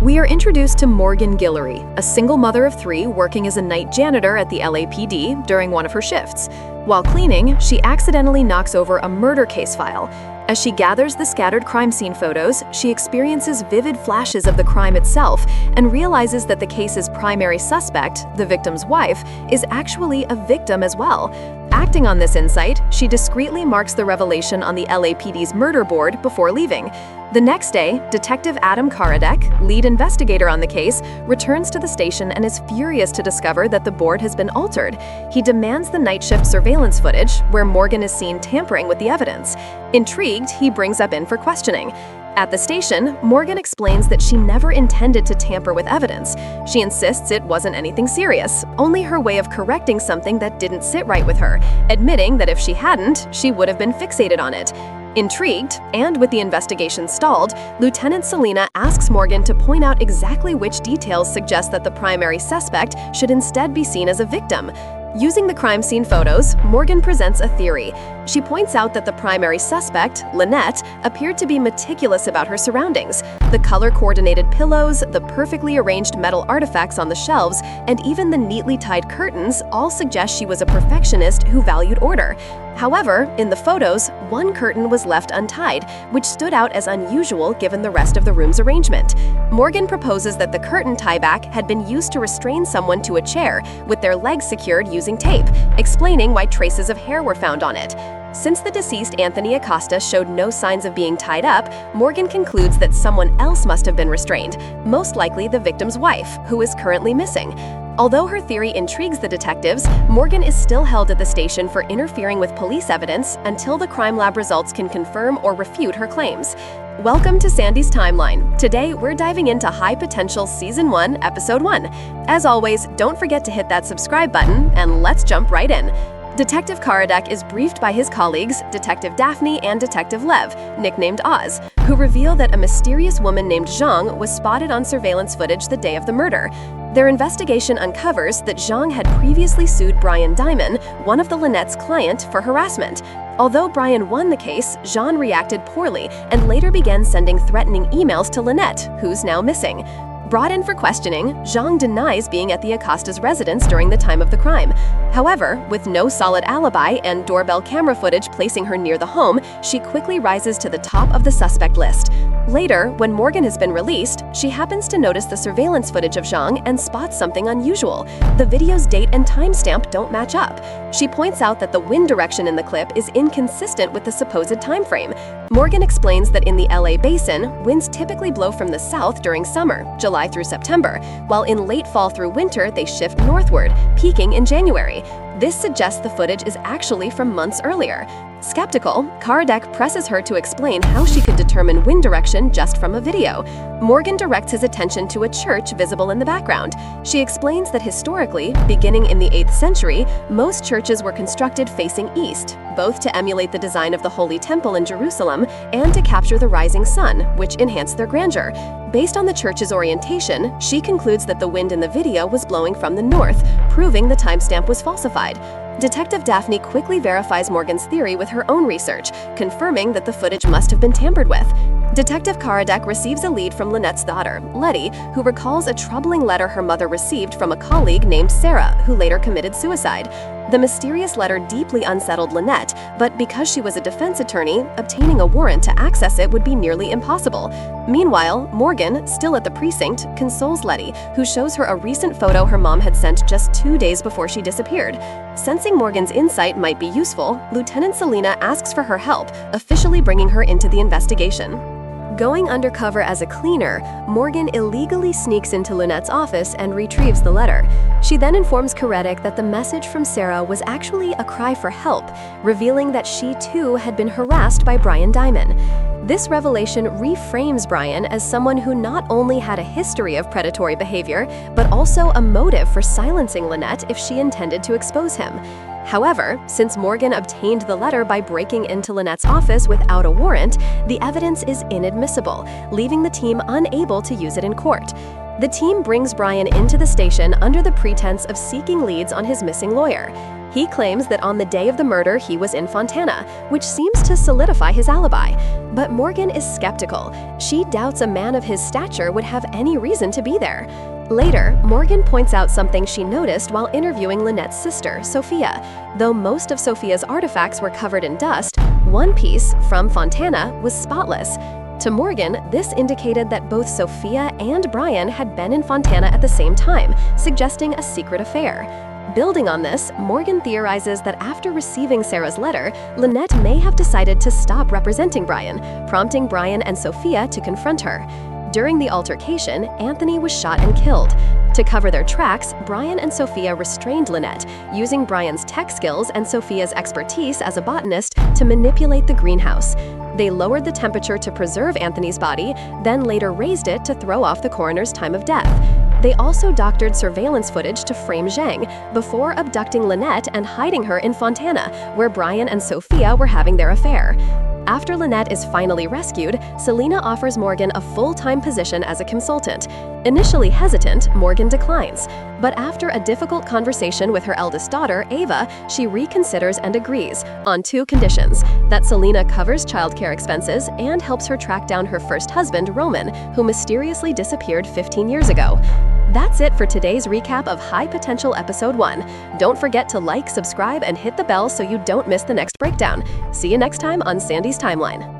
We are introduced to Morgan Guillory, a single mother of 3 working as a night janitor at the LAPD during one of her shifts. While cleaning, she accidentally knocks over a murder case file. As she gathers the scattered crime scene photos, she experiences vivid flashes of the crime itself and realizes that the case's primary suspect, the victim's wife, is actually a victim as well. Acting on this insight, she discreetly marks the revelation on the LAPD's murder board before leaving. The next day, Detective Adam Karadek, lead investigator on the case, returns to the station and is furious to discover that the board has been altered. He demands the night shift surveillance footage, where Morgan is seen tampering with the evidence. Intrigued, he brings up in for questioning. At the station, Morgan explains that she never intended to tamper with evidence. She insists it wasn't anything serious, only her way of correcting something that didn't sit right with her, admitting that if she hadn't, she would have been fixated on it. Intrigued, and with the investigation stalled, Lieutenant Selena asks Morgan to point out exactly which details suggest that the primary suspect should instead be seen as a victim. Using the crime scene photos, Morgan presents a theory. She points out that the primary suspect, Lynette, appeared to be meticulous about her surroundings. The color-coordinated pillows, the perfectly arranged metal artifacts on the shelves, and even the neatly tied curtains all suggest she was a perfectionist who valued order. However, in the photos, one curtain was left untied, which stood out as unusual given the rest of the room's arrangement. Morgan proposes that the curtain tieback had been used to restrain someone to a chair, with their legs secured using tape, explaining why traces of hair were found on it. Since the deceased Anthony Acosta showed no signs of being tied up, Morgan concludes that someone else must have been restrained, most likely the victim's wife, who is currently missing. Although her theory intrigues the detectives, Morgan is still held at the station for interfering with police evidence until the crime lab results can confirm or refute her claims. Welcome to Sandy's Timeline. Today, we're diving into High Potential Season 1, Episode 1. As always, don't forget to hit that subscribe button, and let's jump right in. Detective Karadek is briefed by his colleagues, Detective Daphne and Detective Lev, nicknamed Oz, who reveal that a mysterious woman named Zhang was spotted on surveillance footage the day of the murder. Their investigation uncovers that Zhang had previously sued Brian Diamond, one of the Lynette's client, for harassment. Although Brian won the case, Zhang reacted poorly and later began sending threatening emails to Lynette, who's now missing. Brought in for questioning, Zhang denies being at the Acosta's residence during the time of the crime. However, with no solid alibi and doorbell camera footage placing her near the home, she quickly rises to the top of the suspect list. Later, when Morgan has been released, she happens to notice the surveillance footage of Zhang and spots something unusual. The video's date and timestamp don't match up. She points out that the wind direction in the clip is inconsistent with the supposed time frame. Morgan explains that in the LA basin, winds typically blow from the south during summer, July through September, while in late fall through winter they shift northward, peaking in January. This suggests the footage is actually from months earlier. Skeptical, Karadek presses her to explain how she could determine wind direction just from a video. Morgan directs his attention to a church visible in the background. She explains that historically, beginning in the 8th century, most churches were constructed facing east, both to emulate the design of the Holy Temple in Jerusalem and to capture the rising sun, which enhanced their grandeur. Based on the church's orientation, she concludes that the wind in the video was blowing from the north, proving the timestamp was falsified. Detective Daphne quickly verifies Morgan's theory with her own research, confirming that the footage must have been tampered with. Detective Karadek receives a lead from Lynette's daughter, Letty, who recalls a troubling letter her mother received from a colleague named Sarah, who later committed suicide. The mysterious letter deeply unsettled Lynette, but because she was a defense attorney, obtaining a warrant to access it would be nearly impossible. Meanwhile, Morgan, still at the precinct, consoles Letty, who shows her a recent photo her mom had sent just 2 days before she disappeared. Sensing Morgan's insight might be useful, Lieutenant Selena asks for her help, officially bringing her into the investigation. Going undercover as a cleaner, Morgan illegally sneaks into Lynette's office and retrieves the letter. She then informs Karadek that the message from Sarah was actually a cry for help, revealing that she too had been harassed by Brian Diamond. This revelation reframes Brian as someone who not only had a history of predatory behavior, but also a motive for silencing Lynette if she intended to expose him. However, since Morgan obtained the letter by breaking into Lynette's office without a warrant, the evidence is inadmissible, leaving the team unable to use it in court. The team brings Brian into the station under the pretense of seeking leads on his missing lawyer. He claims that on the day of the murder he was in Fontana, which seems to solidify his alibi. But Morgan is skeptical. She doubts a man of his stature would have any reason to be there. Later, Morgan points out something she noticed while interviewing Lynette's sister, Sophia. Though most of Sophia's artifacts were covered in dust, one piece, from Fontana, was spotless. To Morgan, this indicated that both Sophia and Brian had been in Fontana at the same time, suggesting a secret affair. Building on this, Morgan theorizes that after receiving Sarah's letter, Lynette may have decided to stop representing Brian, prompting Brian and Sophia to confront her. During the altercation, Anthony was shot and killed. To cover their tracks, Brian and Sophia restrained Lynette, using Brian's tech skills and Sophia's expertise as a botanist to manipulate the greenhouse. They lowered the temperature to preserve Anthony's body, then later raised it to throw off the coroner's time of death. They also doctored surveillance footage to frame Zhang before abducting Lynette and hiding her in Fontana, where Brian and Sophia were having their affair. After Lynette is finally rescued, Selena offers Morgan a full-time position as a consultant. Initially hesitant, Morgan declines. But after a difficult conversation with her eldest daughter, Ava, she reconsiders and agrees, on two conditions: that Selena covers childcare expenses and helps her track down her first husband, Roman, who mysteriously disappeared 15 years ago. That's it for today's recap of High Potential Episode 1. Don't forget to like, subscribe, and hit the bell so you don't miss the next breakdown. See you next time on Sandy's Timeline.